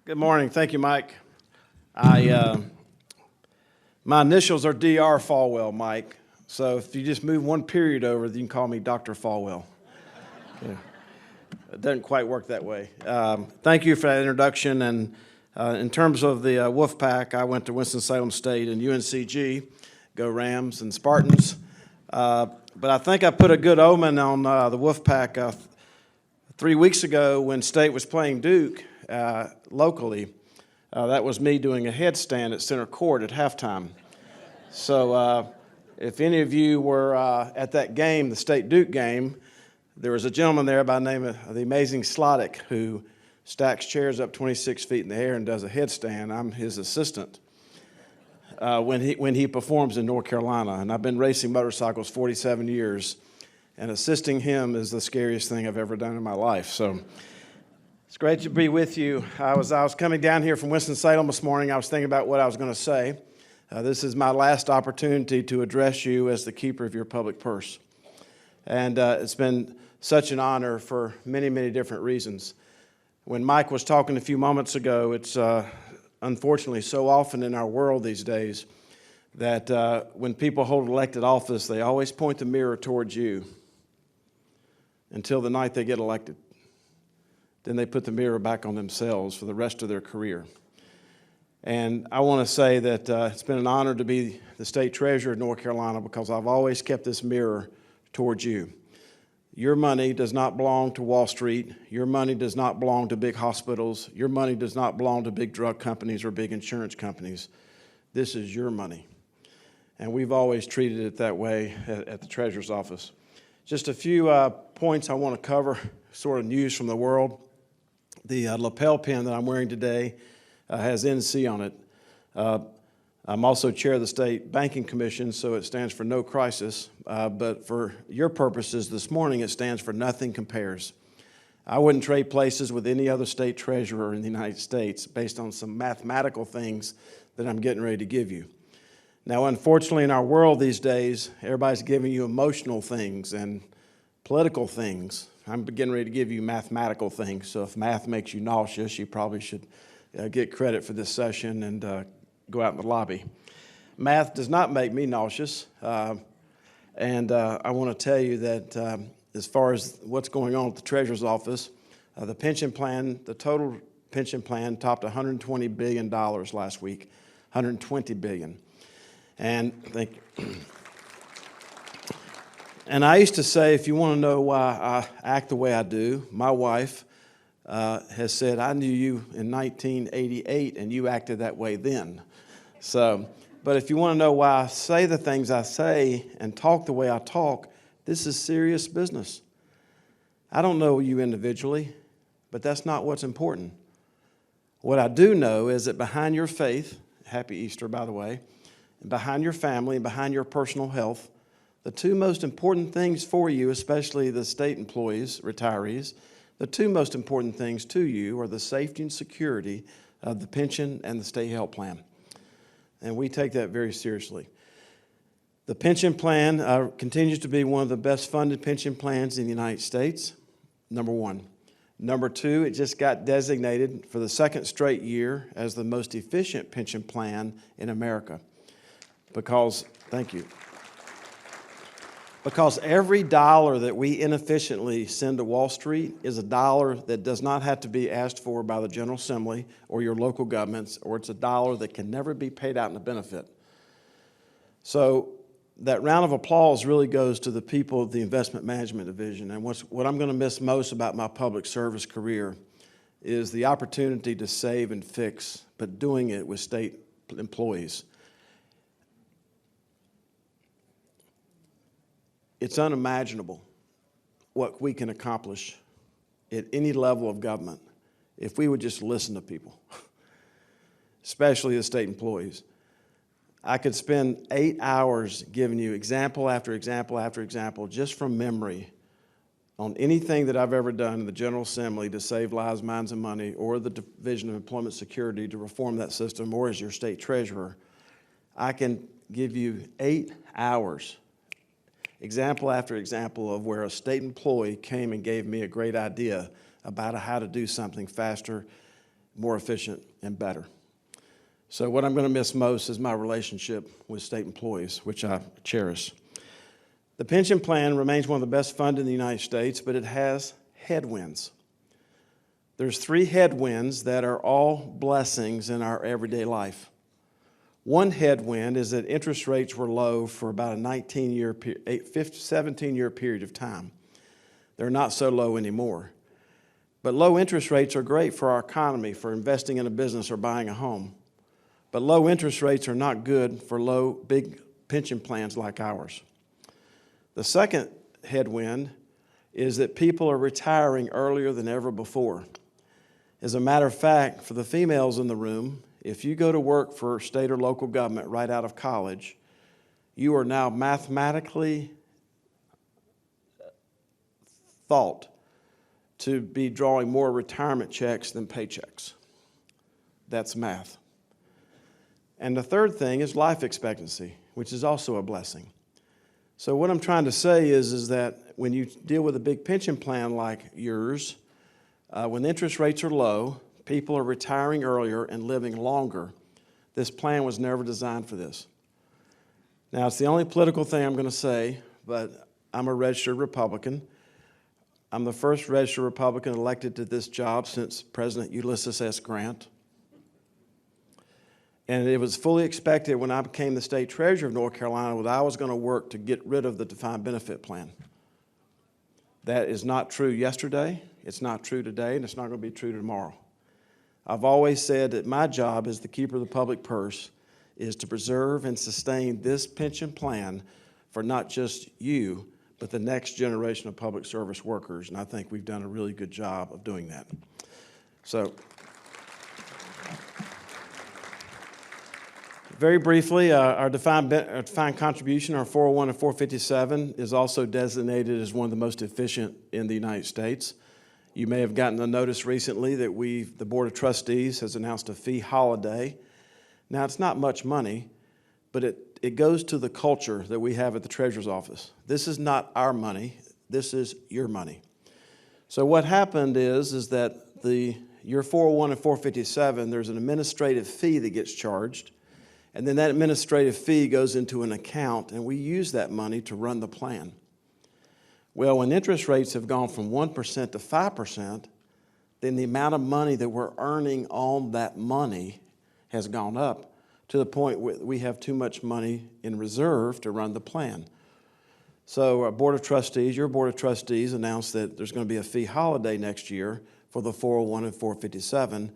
Good morning. Thank you, Mike. My initials are Dr. Folwell, Mike. So if you just move one period over, you can call me Dr. Folwell. Yeah. It doesn't quite work that way. Thank you for that introduction. And in terms of the Wolfpack, I went to Winston-Salem State and UNCG, go Rams and Spartans. But I think I put a good omen on the Wolfpack 3 weeks ago when State was playing Duke locally. That was me doing a headstand at center court at halftime. So if any of you were at that game, the State-Duke game, there was a gentleman there by the name of the amazing Slottick who stacks chairs up 26 feet in the air and does a headstand. I'm his assistant when he performs in North Carolina. And I've been racing motorcycles 47 years, and assisting him is the scariest thing I've ever done in my life. So it's great to be with you. I was coming down here from Winston-Salem this morning. I was thinking about what I was going to say. This is my last opportunity to address you as the keeper of your public purse. And it's been such an honor for many, many different reasons. When Mike was talking a few moments ago, it's unfortunately so often in our world these days that when people hold elected office, they always point the mirror towards you until the night they get elected. Then they put the mirror back on themselves for the rest of their career. And I want to say that it's been an honor to be the state treasurer of North Carolina because I've always kept this mirror towards you. Your money does not belong to Wall Street. Your money does not belong to big hospitals. Your money does not belong to big drug companies or big insurance companies. This is your money. And we've always treated it that way at the treasurer's office. Just a few points I want to cover, sort of news from the world. The lapel pin that I'm wearing today has NC on it. I'm also chair of the State Banking Commission, so it stands for No Crisis. But for your purposes this morning, it stands for Nothing Compares. I wouldn't trade places with any other state treasurer in the United States based on some mathematical things that I'm getting ready to give you. Now, unfortunately, in our world these days, everybody's giving you emotional things and political things. I'm getting ready to give you mathematical things, so if math makes you nauseous, you probably should get credit for this session and go out in the lobby. Math does not make me nauseous, and I want to tell you that as far as what's going on at the Treasurer's office, the pension plan, the total pension plan topped $120 billion last week, $120 billion. And I used to say, if you want to know why I act the way I do, my wife has said, I knew you in 1988 and you acted that way then. So, but if you want to know why I say the things I say and talk the way I talk, this is serious business. I don't know you individually, but that's not what's important. What I do know is that behind your faith, happy Easter, by the way, and behind your family and behind your personal health, the two most important things for you, especially the state employees, retirees, the two most important things to you are the safety and security of the pension and the state health plan. And we take that very seriously. The pension plan continues to be one of the best funded pension plans in the United States, number one. Number two, it just got designated for the second straight year as the most efficient pension plan in America. Because, thank you. Because every dollar that we inefficiently send to Wall Street is a dollar that does not have to be asked for by the General Assembly or your local governments, or it's a dollar that can never be paid out in a benefit. So that round of applause really goes to the people of the Investment Management Division. And what I'm going to miss most about my public service career is the opportunity to save and fix, but doing it with state employees. It's unimaginable what we can accomplish at any level of government if we would just listen to people, especially the state employees. I could spend 8 hours giving you example after example after example just from memory on anything that I've ever done in the General Assembly to save lives, minds, and money, or the Division of Employment Security to reform that system, or as your state treasurer. I can give you 8 hours example after example of where a state employee came and gave me a great idea about how to do something faster more efficient, and better. So what I'm going to miss most is my relationship with state employees, which I cherish. The pension plan remains one of the best funded in the United States, but it has headwinds. There's 3 headwinds that are all blessings in our everyday life. One headwind is that interest rates were low for about a 17-year period of time. They're not so low anymore. But low interest rates are great for our economy, for investing in a business or buying a home. But low interest rates are not good for big pension plans like ours. The second headwind is that people are retiring earlier than ever before. As a matter of fact, for the females in the room, if you go to work for state or local government right out of college, you are now mathematically thought to be drawing more retirement checks than paychecks. That's math. And the third thing is life expectancy, which is also a blessing. So what I'm trying to say is that when you deal with a big pension plan like yours, when interest rates are low, people are retiring earlier and living longer. This plan was never designed for this. Now, it's the only political thing I'm going to say, but I'm a registered Republican. I'm the first registered Republican elected to this job since President Ulysses S. Grant. And it was fully expected when I became the state treasurer of North Carolina that I was going to work to get rid of the defined benefit plan. That is not true yesterday, it's not true today, and it's not going to be true tomorrow. I've always said that my job as the keeper of the public purse is to preserve and sustain this pension plan for not just you, but the next generation of public service workers, and I think we've done a really good job of doing that. So, very briefly, our defined contribution, our 401 and 457, is also designated as one of the most efficient in the United States. You may have gotten a notice recently that the Board of Trustees has announced a fee holiday. Now, it's not much money, but it goes to the culture that we have at the Treasurer's Office. This is not our money. This is your money. So what happened is that your 401 and 457, there's an administrative fee that gets charged, and then that administrative fee goes into an account, and we use that money to run the plan. Well, when interest rates have gone from 1% to 5%, then the amount of money that we're earning on that money has gone up to the point where we have too much money in reserve to run the plan. So our Board of Trustees, your Board of Trustees, announced that there's going to be a fee holiday next year for the 401 and 457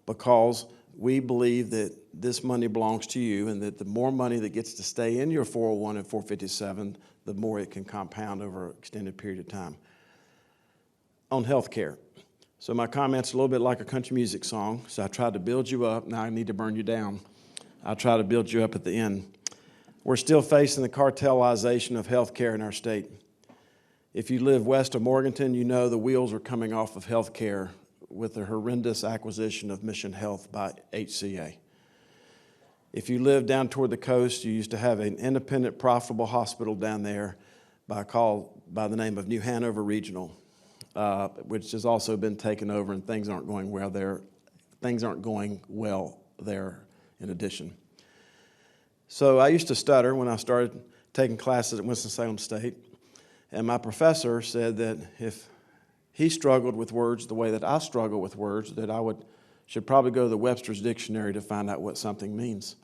because we believe that this money belongs to you and that the more money that gets to stay in your 401 and 457, the more it can compound over an extended period of time. On health care. So my comment's a little bit like a country music song. So I tried to build you up. Now I need to burn you down. I'll try to build you up at the end. We're still facing the cartelization of health care in our state. If you live west of Morganton, you know the wheels are coming off of health care with the horrendous acquisition of Mission Health by HCA. If you live down toward the coast, you used to have an independent, profitable hospital down there by the name of New Hanover Regional, which has also been taken over, and things aren't going well there. Things aren't going well there in addition. So I used to stutter when I started taking classes at Winston-Salem State, and my professor said that if he struggled with words the way that I struggle with words, that I should probably go to the Webster's Dictionary to find out what something means.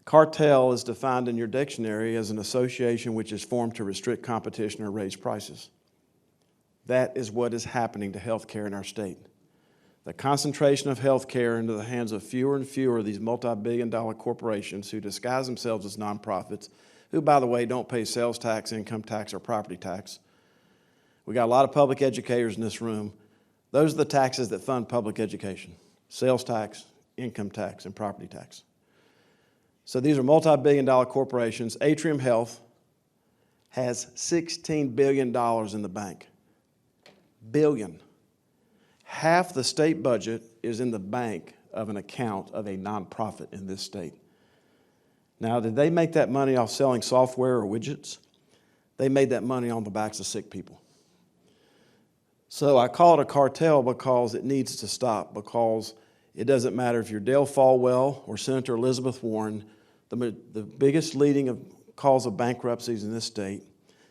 Cartel is defined in your dictionary as an association which is formed to restrict competition or raise prices. That is what is happening to health care in our state. The concentration of health care into the hands of fewer and fewer of these multi-billion-dollar corporations who disguise themselves as nonprofits, who, by the way, don't pay sales tax, income tax, or property tax. We got a lot of public educators in this room. Those are the taxes that fund public education: sales tax, income tax, and property tax. So these are multi-billion-dollar corporations. Atrium Health has $16 billion in the bank. Billion. Half the state budget is in the bank of an account of a nonprofit in this state. Now, did they make that money off selling software or widgets? They made that money on the backs of sick people. So I call it a cartel because it needs to stop, because it doesn't matter if you're Dale Folwell or Senator Elizabeth Warren, the biggest leading cause of bankruptcies in this state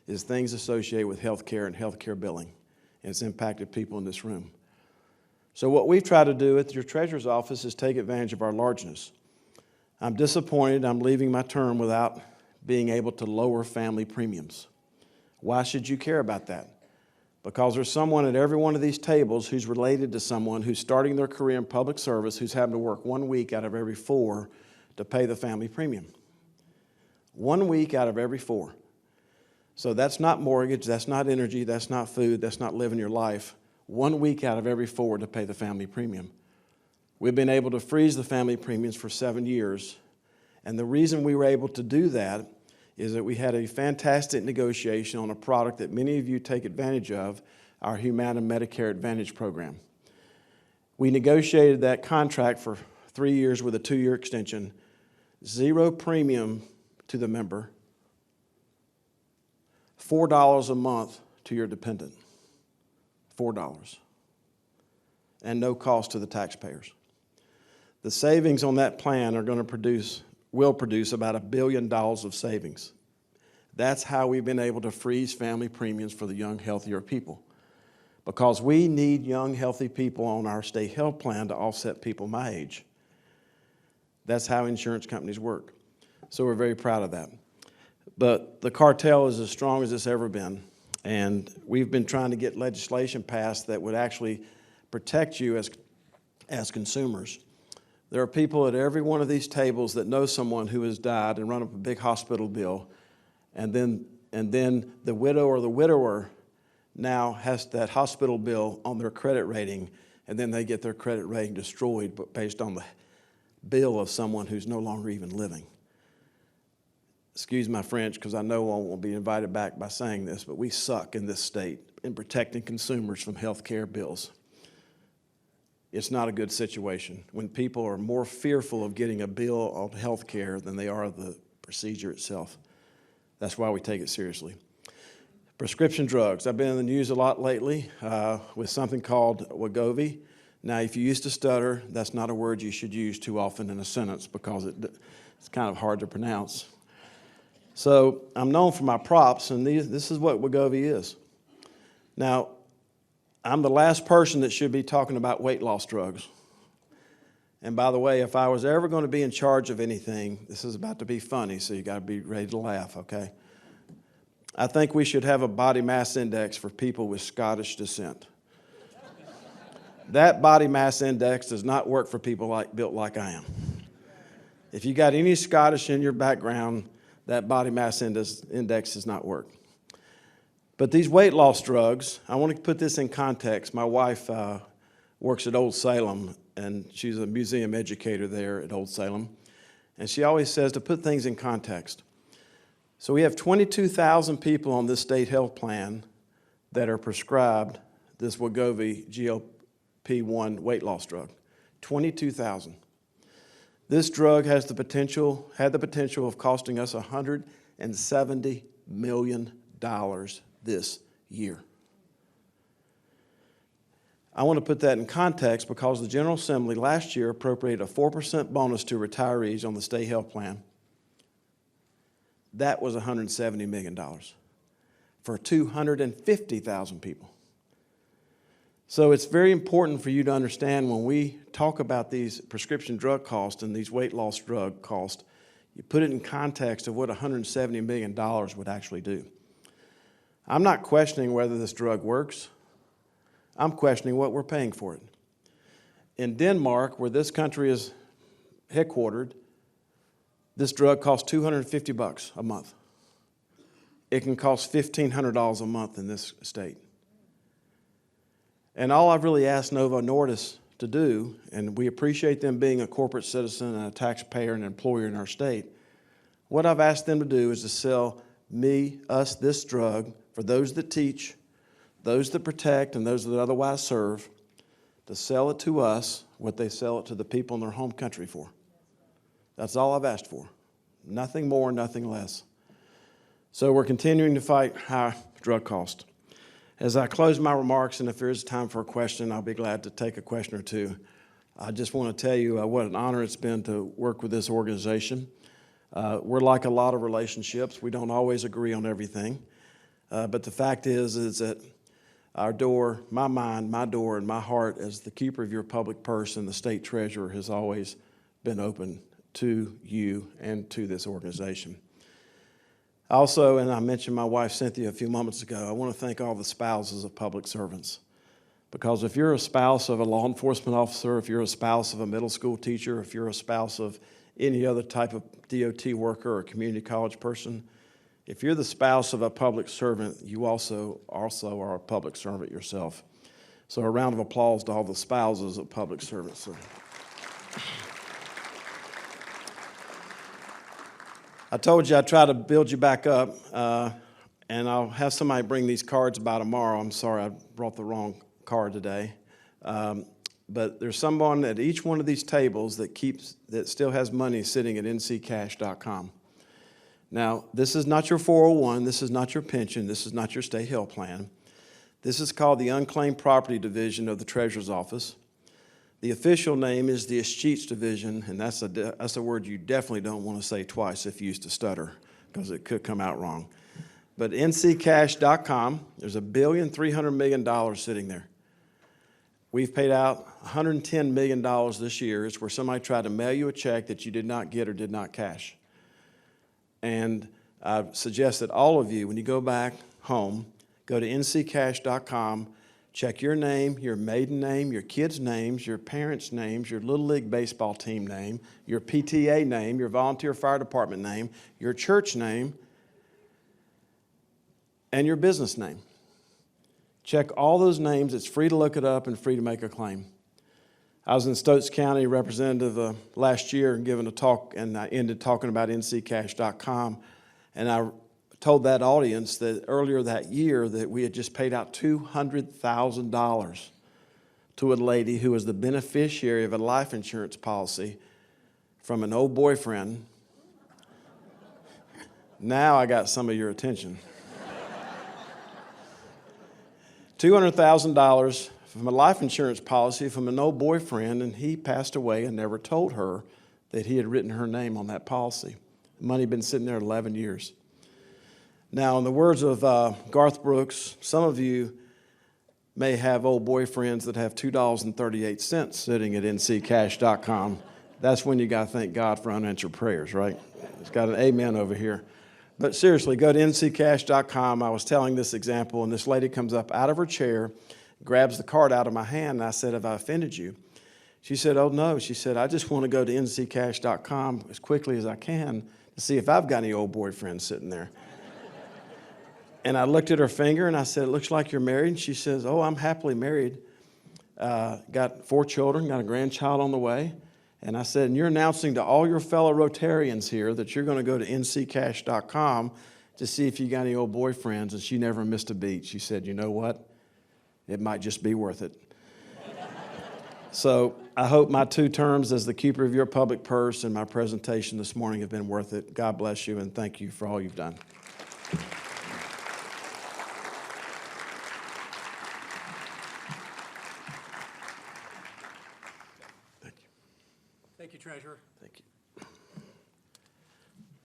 is things associated with health care and health care billing, and it's impacted people in this room. So what we've tried to do at your treasurer's office is take advantage of our largeness. I'm disappointed I'm leaving my term without being able to lower family premiums. Why should you care about that? Because there's someone at every one of these tables who's related to someone who's starting their career in public service who's having to work 1 week out of every 4 to pay the family premium. 1 week out of every 4. So that's not mortgage, that's not energy, that's not food, that's not living your life. 1 week out of every 4 to pay the family premium. We've been able to freeze the family premiums for 7 years. And the reason we were able to do that is that we had a fantastic negotiation on a product that many of you take advantage of, our Humana Medicare Advantage program. We negotiated that contract for 3 years with a 2-year extension, 0 premium to the member, $4 a month to your dependent, $4, and no cost to the taxpayers. The savings on that plan will produce about $1 billion of savings. That's how we've been able to freeze family premiums for the young, healthier people. Because we need young, healthy people on our state health plan to offset people my age. That's how insurance companies work. So we're very proud of that. But the cartel is as strong as it's ever been. And we've been trying to get legislation passed that would actually protect you as consumers. There are people at every one of these tables that know someone who has died and run up a big hospital bill, and then the widow or the widower now has that hospital bill on their credit rating, and then they get their credit rating destroyed based on the bill of someone who's no longer even living. Excuse my French, because I know I won't be invited back by saying this, but we suck in this state in protecting consumers from health care bills. It's not a good situation when people are more fearful of getting a bill on health care than they are of the procedure itself. That's why we take it seriously. Prescription drugs. I've been in the news a lot lately with something called Wegovy. Now, if you used to stutter, that's not a word you should use too often in a sentence because it's kind of hard to pronounce. So I'm known for my props, and this is what Wegovy is. Now, I'm the last person that should be talking about weight loss drugs. And by the way, if I was ever going to be in charge of anything, this is about to be funny, so you got to be ready to laugh, okay? I think we should have a body mass index for people with Scottish descent. That body mass index does not work for people built like I am. If you got any Scottish in your background, that body mass index does not work. But these weight loss drugs, I want to put this in context. My wife works at Old Salem, and she's a museum educator there at Old Salem. And she always says to put things in context. So we have 22,000 people on this state health plan that are prescribed this Wegovy GLP-1 weight loss drug. 22,000. This drug had the potential of costing us $170 million this year. I want to put that in context because the General Assembly last year appropriated a 4% bonus to retirees on the state health plan. That was $170 million for 250,000 people. So it's very important for you to understand when we talk about these prescription drug costs and these weight loss drug costs, you put it in context of what $170 million would actually do. I'm not questioning whether this drug works. I'm questioning what we're paying for it. In Denmark, where this country is headquartered, this drug costs $250 a month. It can cost $1,500 a month in this state. And all I've really asked Novo Nordisk to do, and we appreciate them being a corporate citizen and a taxpayer and employer in our state, what I've asked them to do is to sell us this drug for those that teach, those that protect, and those that otherwise serve, to sell it to us what they sell it to the people in their home country for. That's all I've asked for. Nothing more, nothing less. So we're continuing to fight high drug cost. As I close my remarks, and if there is time for a question, I'll be glad to take a question or two. I just want to tell you what an honor it's been to work with this organization. We're like a lot of relationships. We don't always agree on everything. But the fact is that our door, my mind, my door, and my heart as the keeper of your public purse and the state treasurer has always been open to you and to this organization. Also, and I mentioned my wife Cynthia a few moments ago, I want to thank all the spouses of public servants. Because if you're a spouse of a law enforcement officer, if you're a spouse of a middle school teacher, if you're a spouse of any other type of DOT worker or community college person, if you're the spouse of a public servant, you also are a public servant yourself. So a round of applause to all the spouses of public servants. I told you I'd try to build you back up, and I'll have somebody bring these cards by tomorrow. I'm sorry I brought the wrong card today. But there's someone at each one of these tables that still has money sitting at nccash.com. Now, this is not your 401, this is not your pension, this is not your state health plan. This is called the Unclaimed Property Division of the Treasurer's Office. The official name is the Escheats Division, and that's a word you definitely don't want to say twice if you used to stutter, because it could come out wrong. But nccash.com, there's $1.3 billion sitting there. We've paid out $110 million this year. It's where somebody tried to mail you a check that you did not get or did not cash. And I suggest that all of you, when you go back home, go to nccash.com, check your name, your maiden name, your kids' names, your parents' names, your Little League baseball team name, your PTA name, your volunteer fire department name, your church name, and your business name. Check all those names. It's free to look it up and free to make a claim. I was in Stokes County representative last year and giving a talk, and I ended talking about nccash.com, and I told that audience that earlier that year that we had just paid out $200,000 to a lady who was the beneficiary of a life insurance policy from an old boyfriend. Now I got some of your attention. $200,000 from a life insurance policy from an old boyfriend, and he passed away and never told her that he had written her name on that policy. The money had been sitting there 11 years. Now, in the words of Garth Brooks, some of you may have old boyfriends that have $2.38 sitting at nccash.com. That's when you got to thank God for unanswered prayers, right? It's got an amen over here. But seriously, go to nccash.com. I was telling this example, and this lady comes up out of her chair, grabs the card out of my hand, and I said, "Have I offended you?" She said, "Oh, no." She said, "I just want to go to nccash.com as quickly as I can to see if I've got any old boyfriends sitting there." And I looked at her finger, and I said, "It looks like you're married." And she says, "Oh, I'm happily married. Got 4 children, got a grandchild on the way." And I said, "And you're announcing to all your fellow Rotarians here that you're going to go to nccash.com to see if you got any old boyfriends." And she never missed a beat. She said, "You know what? It might just be worth it." So I hope my 2 terms as the keeper of your public purse and my presentation this morning have been worth it. God bless you, and thank you for all you've done. Thank you, Treasurer. Thank you.